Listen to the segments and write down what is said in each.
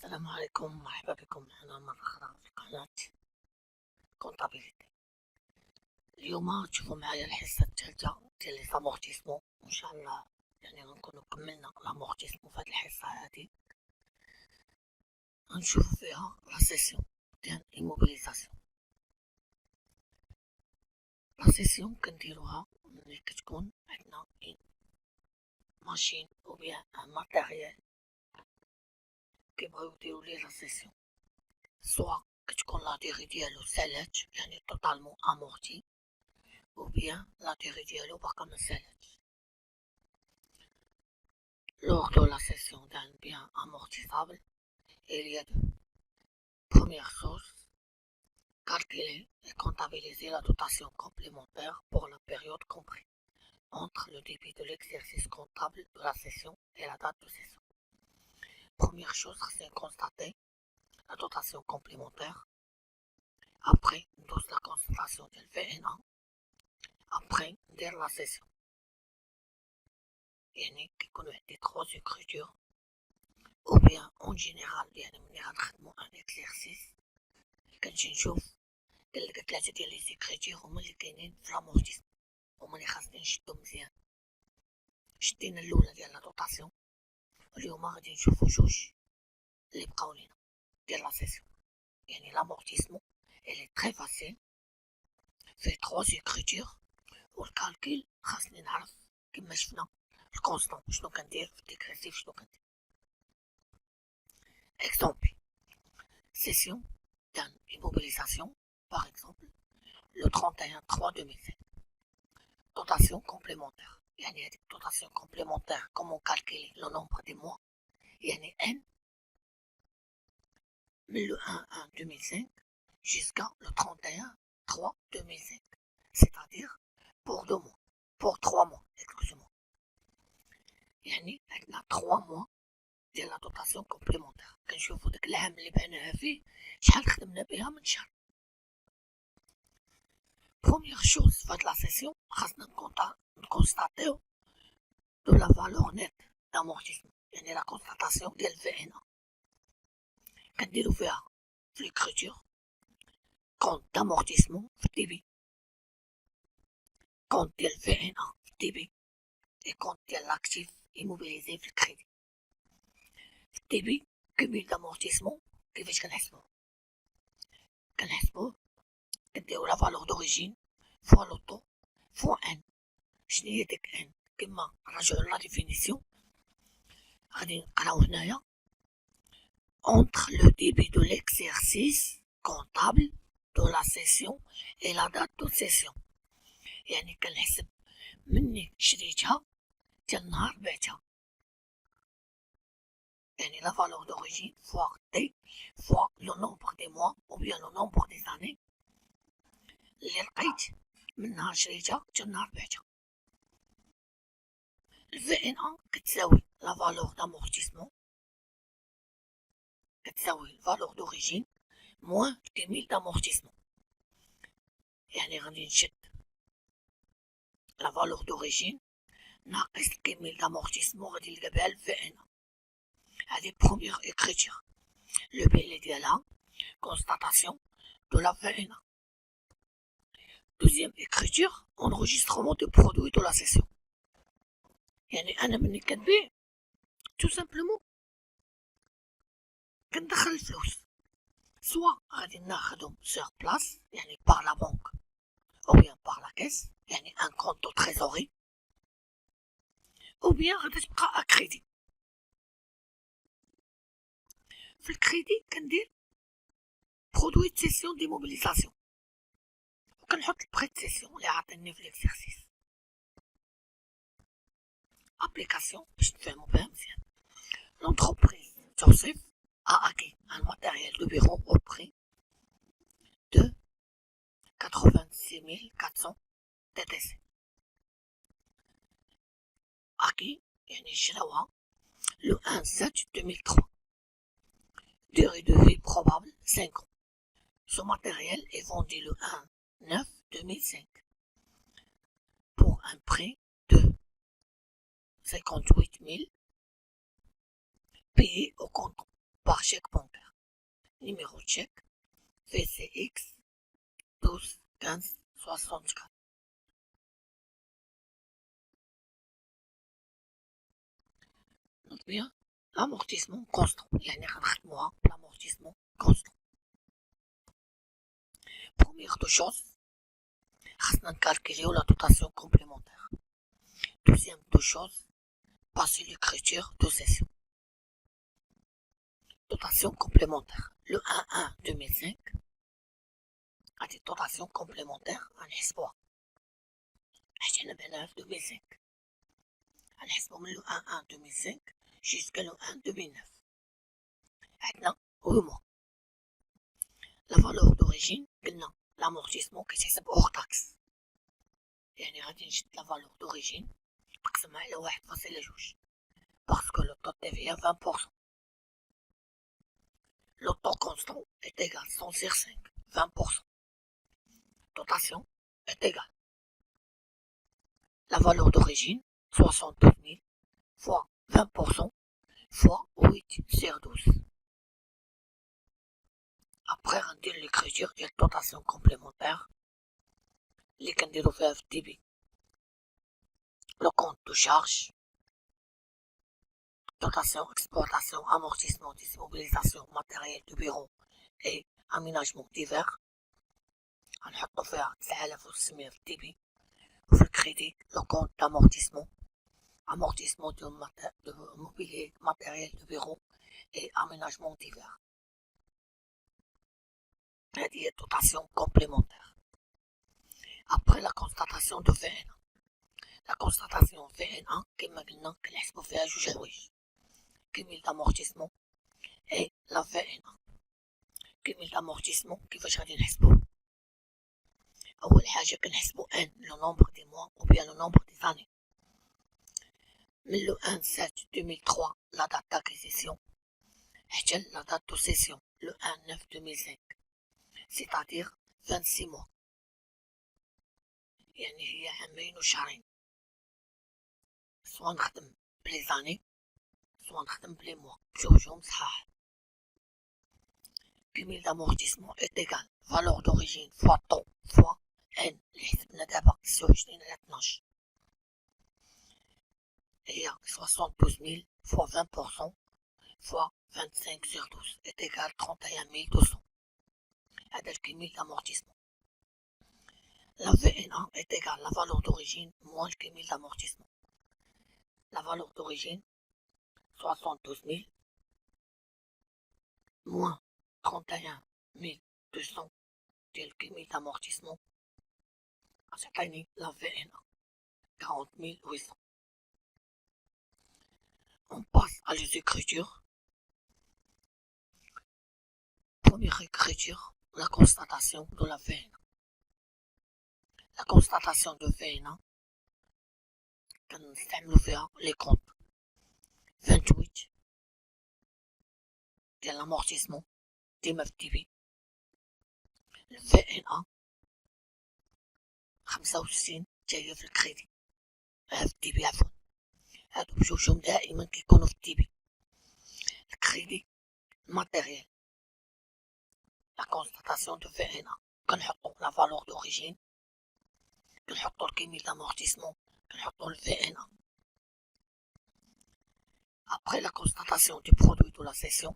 السلام عليكم، مرحبا بكم معنا مرة أخرى في قناة كونتابيليتي. اليوم تشوفوا معايا الحصة الثالثة ديال لي زامورتيسمون، وإن شاء الله يعني غنكونو كملنا لامورتيسمون في هاد الحصة هادي. غنشوفو فيها لا سيسيون ديال إيموبيليزاسيون. لا سيسيون كنديروها ملي كتكون عندنا ماشين أو بيان ان ماتيريال كيبغيو يديرو ليه لا سيسيون، سوا كتكون لا ديغي ديالو سالات يعني توتالمون امورتي، ou bien la durée dialogue باقا مسالتش. Lors de la session d'un bien amortissable, il y a deux. Première chose, calculer et comptabiliser la dotation complémentaire pour la période comprise entre le début de l'exercice comptable de la session et la date de session. Première chose, c'est constater la dotation complémentaire. Après, dose la constatation del VNA. Après, dire la session. يعني كيكونوا عندي 3 écritures ou bien en général يعني ملي غنخدمو ان اكزيرسيس كنجي نشوف كنلقى 3 ديال لي زيكريتير هما اللي كاينين في لامورتيسم، هما اللي خاصني نشدو مزيان. شدينا الاولى ديال لا دوطاسيون، واليوم غادي نشوفو جوج اللي بقاو لينا ديال لا سيسيون. يعني لامورتيسمون الي تري فاسيل فيه 3 زيكريتير، والكالكيل خاصني نعرف كيما شفنا الكونستون شنو كندير في الديكريسيف شنو كندير. Exemple, session d'une immobilisation, par exemple, le 31/3/2007. Dotation complémentaire. Il y a des dotations complémentaires, comment calculer le nombre des mois. Il y a N, le 1/1/2005 jusqu'à le 31/3/2005. C'est-à-dire pour 2 mois, pour 3 mois, excusez-moi. Il y a 3 mois ديال لا دوطاسيون كومبليمونتير، كنشوفو داك العام اللي بعناها فيه شحال خدمنا بها من شهر. بروميير شوز فهاد لا سيسيون خاصنا نكونستاتيو دو لا فالور نيت دامورتيسمون، يعني لا كونستاتاسيون ديال في ان كنديرو فيها في ليكريتور كونت دامورتيسمون في الديبي، كونت ديال في ان في الديبي، اي كونت ديال لاكتيف ايموبيليزي في الكريدي. في الديبي كميل دامورتيسمون كيفاش كنحسبوه؟ كنديرو لا فالور دوريجين فوا لوطو فوا ان. شناهي ديك ان؟ كما نرجعو لا ديفينيسيون غادي نقراو هنايا entre le début de l'exercice comptable de la session et la date de session. يعني كنحسب مني شريتها حتى النهار بعتها، يعني la valeur d'origine fois T fois le nombre des mois ou bien le nombre des années اللي لقيت من نهار شريتها حتى النهار بعتها. الفي ان ان كتساوي لا فالور دامورتيسمون كتساوي فالور دوريجين موان كميل دامورتيسمون. يعني غادي نشد لا فالور دوريجين ناقص كميل دامورتيسمون غادي نلقى بها الفي ان. هادي بروميير écriture. Le بيلي ديالها constatation de la VN. Deuxième écriture, enregistrement de produit de la session. يعني أنا مني كنبيع tout simplement كندخل الفلوس، سوا غادي ناخدهم sur place يعني par la banque ou bien par la caisse يعني un compte de trésorerie ou bien غادي تبقى à crédit. في الكريدي كندير برودوي د سيسيون ديموبيليزاسيون وكنحط البري د سيسيون اللي عاطيني في ليكزيرسيس. ابليكاسيون باش نفهمو بها مزيان. L'entreprise Joseph a acquis un matériel de bureau au prix de 86 400 TTC. Acquis يعني شراوها le 1/7/2003. Durée de vie probable 5 ans. Ce matériel est vendu le 1/9/2005 pour un prix de 58 000 payé au compte par chèque bancaire. numéro de chèque, VCX 12 15 64. Note bien, l'amortissement constant. يعني غنخدموها l'amortissement constant. Première de chose, خاصنا نكالكوليو la dotation complémentaire. Deuxième de chose, passer l'écriture de session. Dotation complémentaire. Le 1-1 2005 a des dotations complémentaires en espoir. عشان بنعرف 2005 هنحسبهم من le 1-1 2005 jusqu'à le 1 2009. عندنا 8 mois. La valeur d'origine قلنا l'amortissement كيتحسب hors taxe. يعني غادي نشد la valeur d'origine نقسمها على 1.2 parce que le taux de TVA 20%. Le taux constant est égal 100 sur 5, 20%. Dotation est égale. La valeur d'origine, 72 000 fois 20% fois 8 sur 12. Après, on dit l'écriture de la dotation complémentaire. Les candidats au FTB. Le compte de charge. Dotation, exploitation, amortissement, dismobilisation, matériel de bureau et aménagement divers. On va faire 9600 FTB. Vous le crédit, le compte d'amortissement. Amortissement de mobilier, matériel de bureau et aménagement divers. C'est-à-dire dotation complémentaire. Après la constatation de VN1. La constatation VN1 qui est maintenant que l'expo fait à juger cumul d'amortissement et la VN1. Cumul d'amortissement qui va changer l'expo. أول حاجة كنحسبو N le nombre des mois ou bien le nombre des années. من le 1-7-2003 la date d'acquisition حتى la date de cession le 1-9-2005 c'est-à-dire 26 mois. يعني هي عامين وشهرين. سوا نخدم بلي زاني سوا نخدم بلي موا بجوجهم صحاح. Cumul d'amortissement est égal valeur d'origine fois taux fois N اللي حسبنا دابا 29 على 12 هي 72 000 fois 20% fois 25 sur 12 est égal 31 200. هذا الكميل d'amortissement. La VN1 est égale la valeur d'origine moins le cumul d'amortissement. La valeur d'origine 72 000 moins 31 200 c'est le cumul d'amortissement. Cette année, la VN1 40 800. On passe à les écritures. Première écriture, la constatation de la VN1. La constatation de VN1 كنستعملو فيها les comptes 28 ديال l'amortissement ديما في الديبي. VN1 65 جاية في الكريدي في الديبي عفوا. هادو بجوجهم دائما كيكونو في الديبي. الكريدي الماتيريال. La constatation de VN1 كنحطو la valeur d'origine كنحطو الكميل d'amortissement كنحطو le VN1. Après la constatation du produit de la session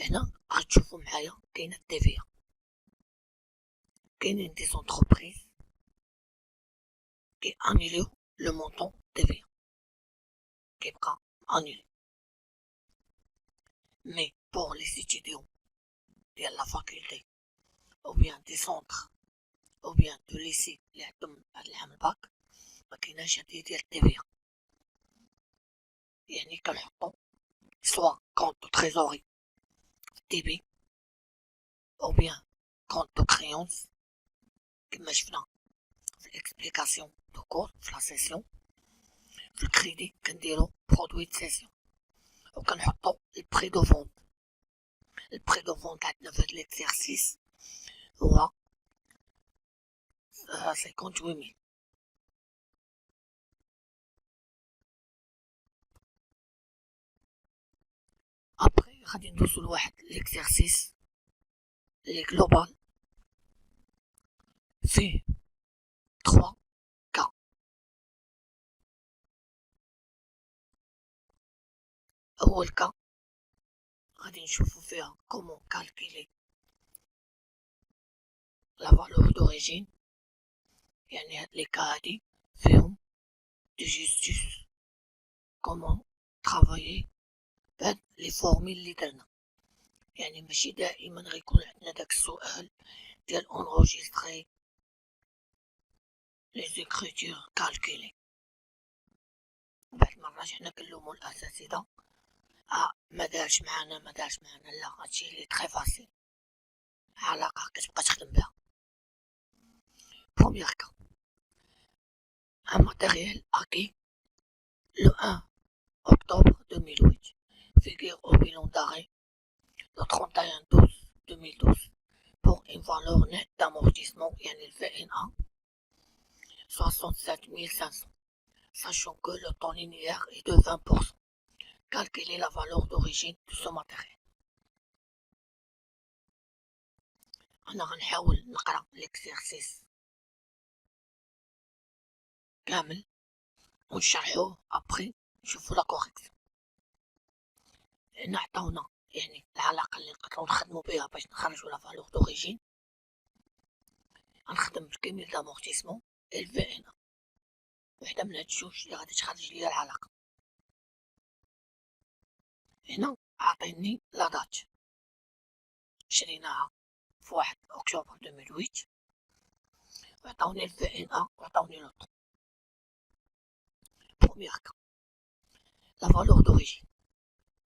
هنا غتشوفو معايا كاينة الTVA. كاينين دي زونتربريز كي انيليو لو مونطون TVA كيبقى انيلي. مي pour les étudiants ديال لا فاكولتي ou bien des centres ou bien de lycée اللي عندهم هاد العام الباك مكايناش هادي ديال TVA. يعني كنحطو soit compte de trésorerie ديبي ou bien compte de créance كما شفنا في l'explication de cours في la session. في الكريدي كنديرو produit de session وكنحطو البري دو فونت. البري دو فونت عندنا في هاد l'exercice هو 58 000. Après غادي ندوزو لواحد ليكزارسيس لي جلوبال فيه 3 كا. اول كا غادي نشوفو فيها كومون كالكيلي لا فالور دوريجين، يعني هاد لي كا هادي فيهم دي جيستيس كومون ترافايي بهاد لي فورميل لي درنا. يعني ماشي دائما غيكون عندنا داك السؤال ديال اونغوجيستري لي زيكريتور كالكيلي. بعض المرات حنا كنلومو الاساتذه مدارش معانا لا، هادشي لي تخي فاسيل، علاقة كتبقى تخدم بها. بروميير كا، un matériel acquis le 1 octobre 2008 figure au bilan d'arrêt le 31/12/2012 pour une valeur nette d'amortissement, يعني le VNA 67 500, sachant que le temps linéaire est de 20%. Calculer la valeur d'origine de ce matériel. أنا غنحاول نقرا l'exercice كامل ونشرحوه ابخي نشوفو لا كوريكسيون. هنا عطاونا يعني العلاقة اللي نقدرو نخدمو بها باش نخرجو لا فالور دوريجين. غنخدم بالكيميل دامورتيسمون الفي ان، وحدة من هاد الجوج اللي غادي تخرج ليا العلاقة. هنا عاطيني لا دات شريناها في 1 أكتوبر 2008، وعطاوني الفي ان وعطاوني لو طون. بروميير كا، لا فالور دوريجين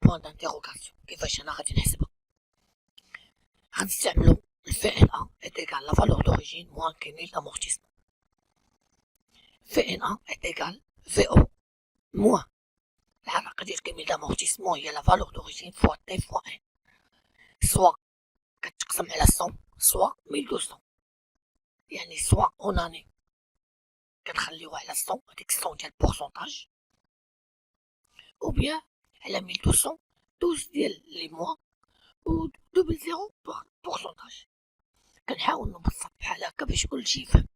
بوان دانتيروغاسيون، كيفاش انا غادي نحسبها؟ غنستعملو الفي ان est égal la valeur d'origine moins cumul d'amortissement. VN1 est égal VO moins العلاقة ديال كميل d'amortissement هي la valeur d'origine fois T fois N، سوا كتقسم على 100 سوا 1200، يعني سوا اون اني كنخليوها على 100 هاديك 100 ديال البورسونتاج، او بيان على 1200 12 ديال لي موا و دوبل زيرو بورسونتاج. كنحاول نبسط بحال هكا باش كلشي يفهم.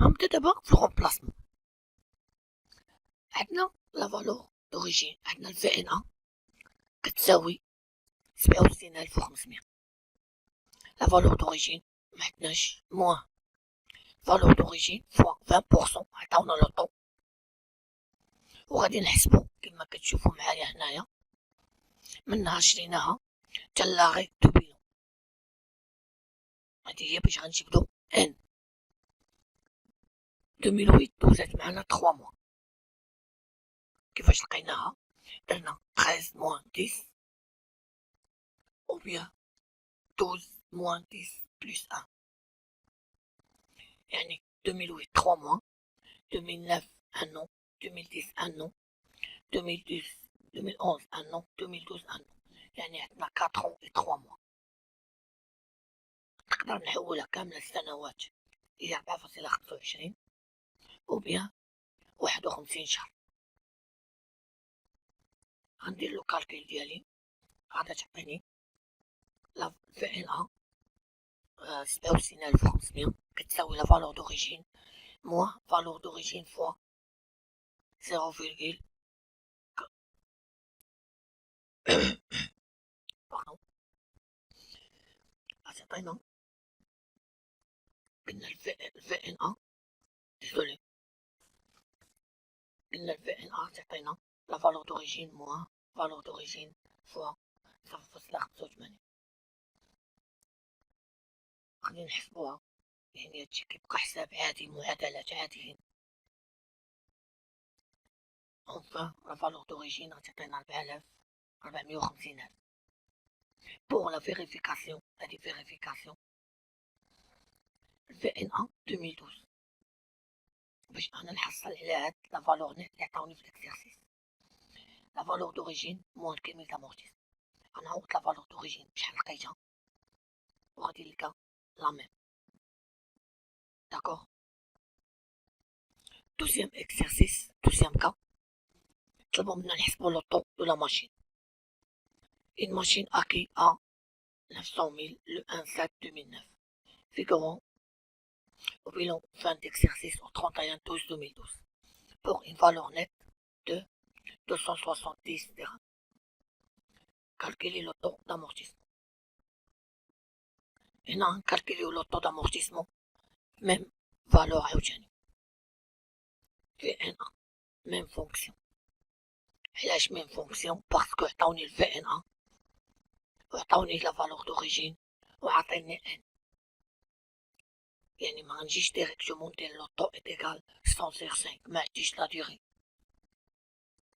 غنبدا دابا في الرومبلاسمون. عندنا لا فالور دوريجين، عندنا الفي ان ا كتساوي 67500. لا فالور دوريجين معندناش موان فالور دوريجين فوا 20% عطاونا لو طون، وغادي نحسبو كما كتشوفو معايا هنايا من نهار شريناها حتى لاغي دو بيلون. هادي هي باش غنجبدو ان 2008 دوزات معانا 3 موا. كيفاش لقيناها؟ درنا 13 موان 10 ou bien 12 moins 10 plus 1. يعني 2008 3 mois, 2009 1 an, 2010 1 an, 2010 2011 1 an, 2012 1 an. يعني عندنا 4 ans et 3 mois. نقدر نحولها كاملة السنوات إلى 4.25 أو بيان 51 شهر. غندير لو كالكيل ديالي، غادا تعطيني لا في ان ا 66500 كتساوي لا فالور دوريجين moins valeur d'origine fois 0,. Pardon. عطينا قلنا الفي ان ا، désolé، قلنا الفي ان ا تعطينا لا فالور دوريجين moins فالور دوريجين فوا 0.85. غادي نحسبوها، يعني هادشي كيبقى حساب عادي، معادلات عاديين. enfin la valeur d'origine غتعطينا 4450. pour la vérification هادي vérification VN1 2012 باش انا نحصل على هاد لا فالور نيت اللي عطاوني في الاكسيرسيس. لا فالور دوريجين موان كيميل دامورتيس، غنعوض لا فالور دوريجين بشحال لقيتها وغادي نلقى لا ميم. داكوغ. دوزيام اكسيرسيس، دوزيام كا، طلبو منا نحسبو لو طون دو لا ماشين. une machine acquise à 900 000 le 1/7/2009, figurant au bilan fin d'exercice au 31/12/2012, pour une valeur nette de 270 dirhams. Calculer le taux d'amortissement. هنا calculer le taux d'amortissement même valeur عاوتاني VN1 même fonction. علاش même fonction parce que عطاوني ال VN1 وعطاوني la valeur d'origine وعطيني N. يعني ما غنجيش ديريكتومون ندير لو طو est égal 100/5 ما عنديش لا durée.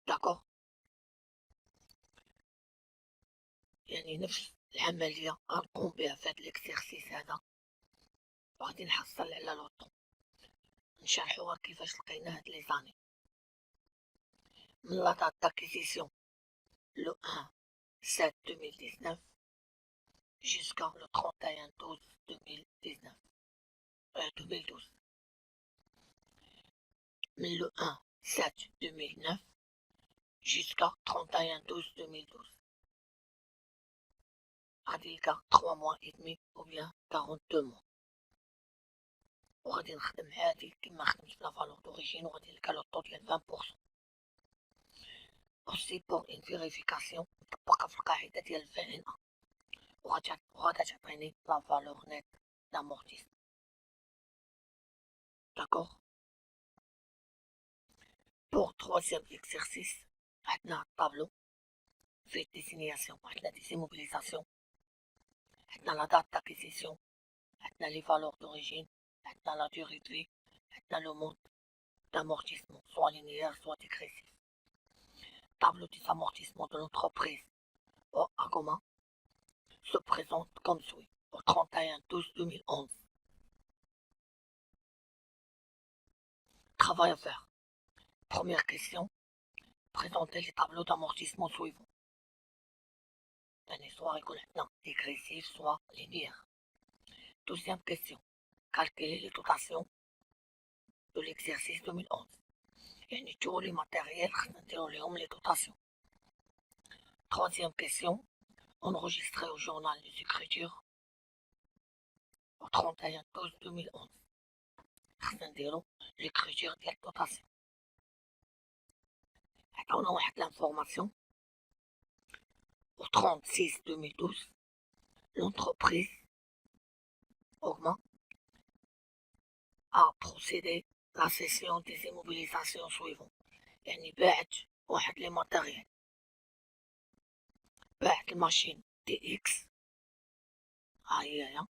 داكوغ يعني نفس العملية غنقوم بها في هاد الاكسرسيس هذا وغادي نحصل على لو طو نشرحوها كيفاش لقينا هاد لي زاني من لا دات d'acquisition le 1/7/2019 jusqu'à le 31/12/2019 2012. Mais le 1/7/2009 jusqu'à 31/12/2012. غادي يلقى 3 mois et demi ou bien 42 mois. وغادي نخدم عادي كيما خدمت في لا فالور دوريجين وغادي نلقى لو طو ديال 20%. aussi pour une vérification نطبقها في القاعدة ديال VN1 وغادي تعطيني لا فالور نيت d'amortissement. D'accord. Pour troisième exercice, عندنا الطابلو فيه désignation عندنا des immobilisations عندنا la date d'acquisition عندنا les valeurs d'origine عندنا la durée de vie عندنا le mode d'amortissement soit linéaire soit dégressif. Tableau des amortissements de l'entreprise au Agoma se présente comme suit au 31/12/2011. Travail à faire. Première question, présenter les tableaux d'amortissement suivants. Soit dégressif, soit linéaire. Deuxième question, calculer les dotations de l'exercice 2011. يعني tous les matériels نديرو les dotations. Troisième question, enregistrer au journal des écritures au 31/12/2011. نديرو l'écriture ديال الدوتاسيون. عطاونا واحد l'information au 36/2012 l'entreprise Augment a procédé à la cession des immobilisations suivantes. يعني باعت واحد لي ماتيريال باعت الماشين دي اكس هاهي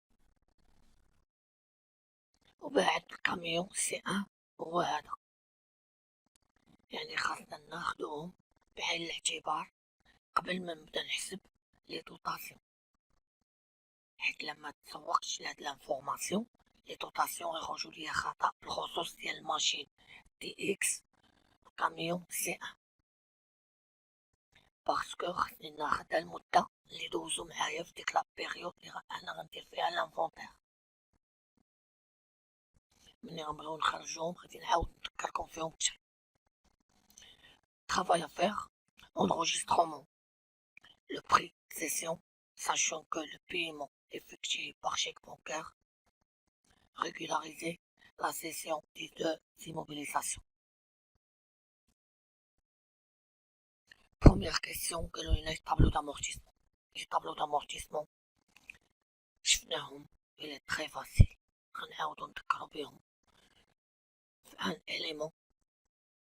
وباعت الكاميون C1 هو هذا. يعني خاصنا ناخدوهم بعين الاعتبار قبل ما نبدا نحسب لي دوطاسيون حيت لما تسوقتش لهاد لانفورماسيون لي دوطاسيون غيخرجوا ليا خطا بالخصوص ديال الماشين دي اكس وكاميون C1 باسكو خصني ناخد المده اللي دوزو معايا في ديك لا بيريود اللي انا غندير فيها لانفونتير. ملي غنبغيو نخرجوهم غادي نعاود نذكركم فيهم كتر. Travail à faire, enregistrement. Le prix de cession, sachant que le paiement effectué par chèque bancaire régularisait la cession des deux immobilisations. Première question que l'on a le tableau d'amortissement. Les tableaux d'amortissement, il est très facile. غنعاودو نذكرو بهم في un élément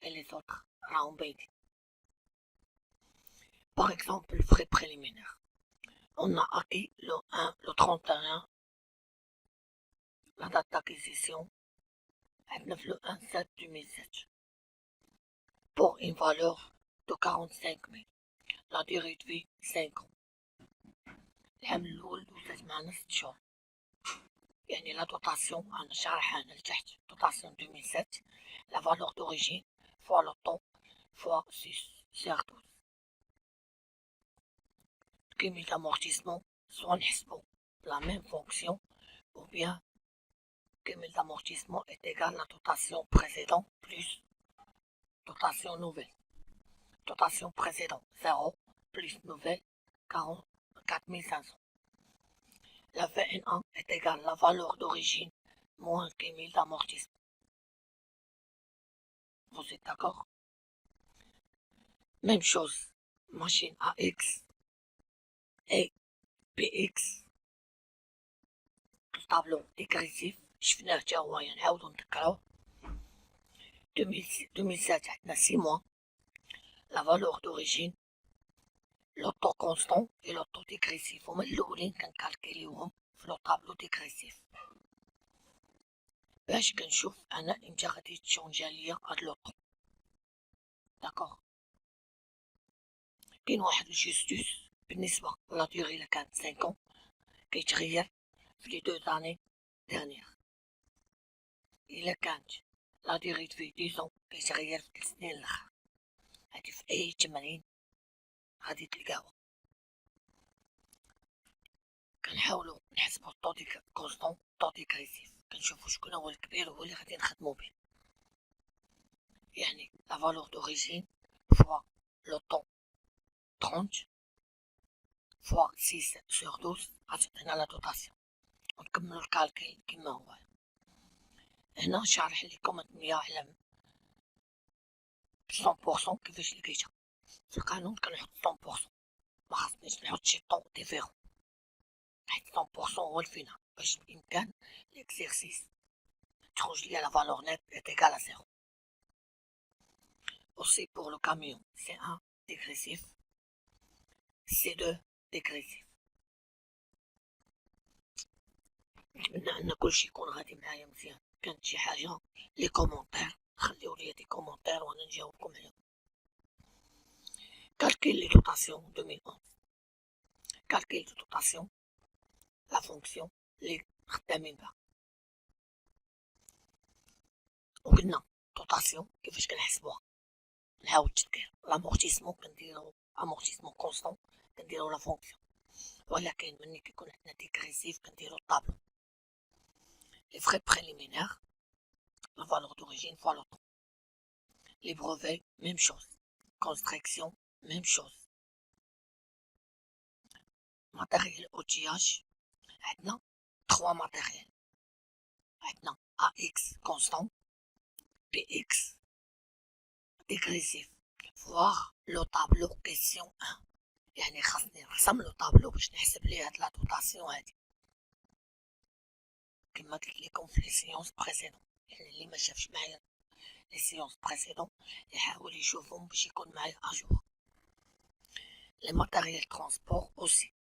et les autres راهم باينين. Par exemple, le frais préliminaire. On a acquis le 31, la date d'acquisition, le 1/7/2007, pour une valeur de 45 000. La durée de vie, 5 ans. العام الأول دوزت معنا 6 شهور. يعني la dotation, أنا شارحها هنا لتحت, dotation 2007, la valeur d'origine, fois le temps, fois 6/12. Cumul d'amortissement, soit نحسبو la même fonction, ou bien cumul d'amortissement est égal à la dotation précédente plus dotation nouvelle. Dotation précédente 0 plus nouvelle 4500. La VN1 est égale à la valeur d'origine moins K1000 d'amortissement. Vous êtes d'accord? Même chose, machine AX et BX. الطابلو dégressif شفناه حتى هو نعاودو نذكروه. 2007 عندنا 6 mois. La valeur d'origine, l'auto constant et l'auto dégressif هما الأولين كنكالكيليوهم في لو طابلو ديغريسيف باش كنشوف انا امتى غادي تشونجا ليا هاد لوطو. داكوغ، كاين واحد الجوستوس بالنسبة لا ديغي إلا كانت 5 ans كيتغير في لي 2 années dernières. إلا كانت لا ديغي في 10 ans كيتغير في 3 سنين الآخر. هادي في أي تمرين غادي تلقاوها. كنحاولو نحسبو الطو كونستون طو ديغريسيف، كنشوفو شكون هو الكبير هو اللي غادي نخدمو به. يعني لا فالور دوريجين فوا لو طون 30 فوا 6 sur 12 غتعطينا لا دوطاسيون. ونكملو الكالكيل كيما هو. هنا شارح لكم الدنيا على 100% كيفاش لقيتها. في القانون كنحط 100%، مخاصنيش نحط شي طون ديفيرون، حيت 100% هو الفينال باش بإمكان ليكزيرسيس تخرج ليا لا فالور نيت est égale à 0. Aussi pour le camion, C1 dégressif, C2 dégressif. نتمنى ان كلشي يكون غادي معايا مزيان. كانت شي حاجه لي كومونتير خليو لي دي كومونتير وانا نجاوبكم عليهم. calcul les dotations 2011. calcul de dotation la fonction اللي خدامين بها. وقلنا دوطاسيون كيفاش كنحسبوها. نعاود تذكير، لامورتيسمون كنديرو امورتيسمون كونستون كنديرو لا فونكسيون، ولكن ملي كيكون عندنا ديغريسيف كنديرو الطابلو. Les frais préliminaires, la valeur d'origine fois le temps. Les brevets, même chose. Construction, même chose. Matériel outillage, maintenant 3 matériels. Maintenant AX constant, PX dégressif. Voir le tableau question 1. يعني خاصني نرسم لو طابلو باش نحسب ليه هاد لا دوطاسيون هادي كما قلت لكم في لي سيونس بريسيدون. يعني اللي ما شافش معايا لي سيونس بريسيدون يحاول يشوفهم باش يكون معايا اجور. لي ماتيريال ترونسبور اوسي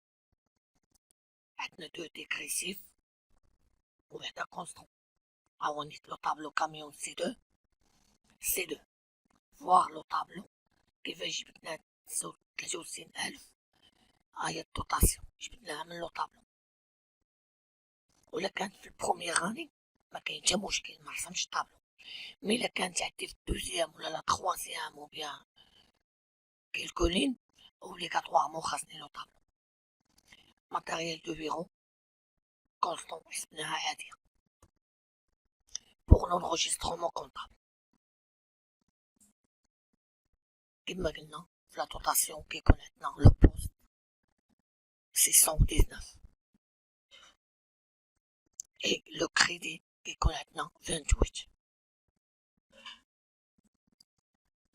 عندنا 2 ديغريسيف وحده كونستون. عاونيت لو طابلو كاميون C2 فوار لو طابلو كيفاش جبدنا 63000. هاهي الدوطاسيون جبدناها من لو طابلو. ولا كانت في البروميير اني ما كاين حتى مشكل ما رسمش الطابلو، مي الا كانت عندي في الدوزيام ولا لا تخوازيام او بيان كيلكولين اوبليغاتوارمون خاصني لو طابلو. ماتيريال دو بيرو كونستون حسبناها عادية. بوغ لونغوجيسترومون كونطابل كيما قلنا في لا دوطاسيون كيكون عندنا لو بوست 619 et le crédit كيكون عندنا 28.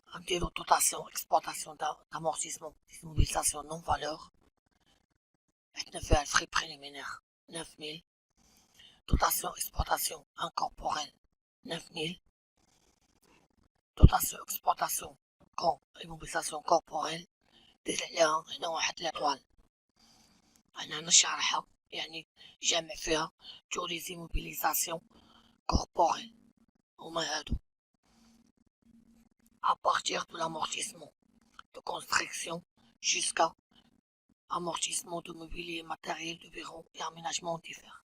غنديرو دوطاسيون اكسبلوطاسيون d'amortissement d'immobilisation non valeur عندنا فيها الفري بريليمينير 9000. dotation exploitation incorporelle 9000. dotation exploitation immobilisation corporelle دير عليها هنا واحد ليطوال. انا نشرحها يعني جامع فيها tous les immobilisations corporelles هما هادو. à partir de l'amortissement de construction jusqu'à amortissement de mobilier matériel de bureau et aménagement divers.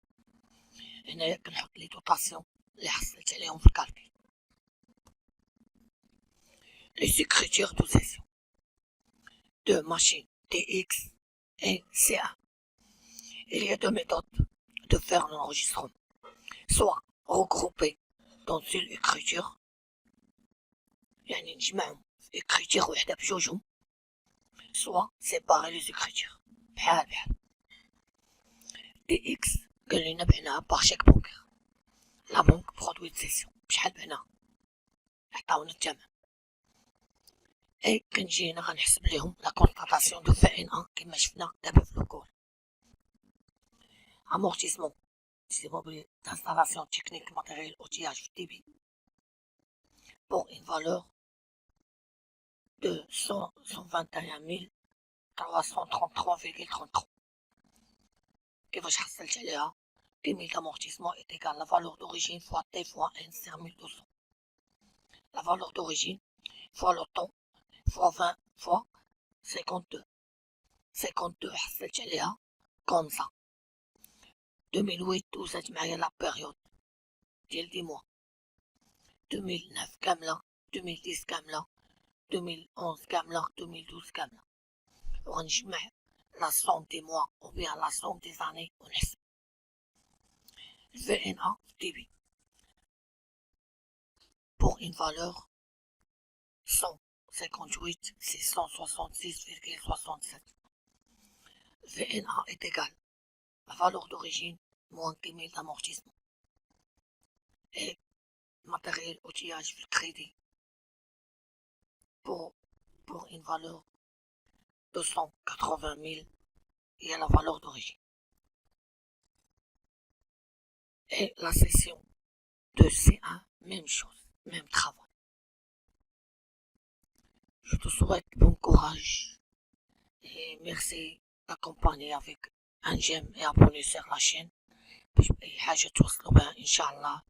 هنايا كنحط لي دوطاسيون اللي حصلت عليهم في الكالكول. les écritures de session de machine TX et CA. Il y a 2 méthodes de faire l'enregistrement, soit regroupés dans une écriture يعني نجمعهم في écriture وحدة بجوجهم، soit séparer les écritures. بحال دي اكس قال لنا بعناها باغ شيك بونكير، لا بونك برودوي دو سيسيون بشحال بعناها عطاونا الثمن. اي كنجي هنا غنحسب ليهم لا كونستاتاسيون دو في ان كيما شفنا دابا في لوكول. amortissement d'installation technique matériel outillage débit pour une valeur de 121 333,33. كيفاش حصلت عليها؟ 10 000 d'amortissement est égal à la valeur d'origine fois T fois N sur 1200. La valeur d'origine fois le temps fois 20 fois 52. 52 حصلت عليها comme ça. 2008 وزاد معايا لا بيريود ديال دي موا. 2009 كاملة، 2010 كاملة، 2011 كاملة، 2012 كاملة، وغنجمع لا سوم دي موا ou bien la somme des années ونحسب. VNA débit pour une valeur 158 666,67. VNA est égal à la valeur d'origine moins 10 000 d'amortissement et matériel outillage de crédit pour une valeur de 180 000 et à la valeur d'origine. Et la session de C1, même chose, même travail. Je te souhaite bon courage et merci d'accompagner avec un j'aime et abonner sur la chaîne باش بأي حاجة توصلوا بها إن شاء الله.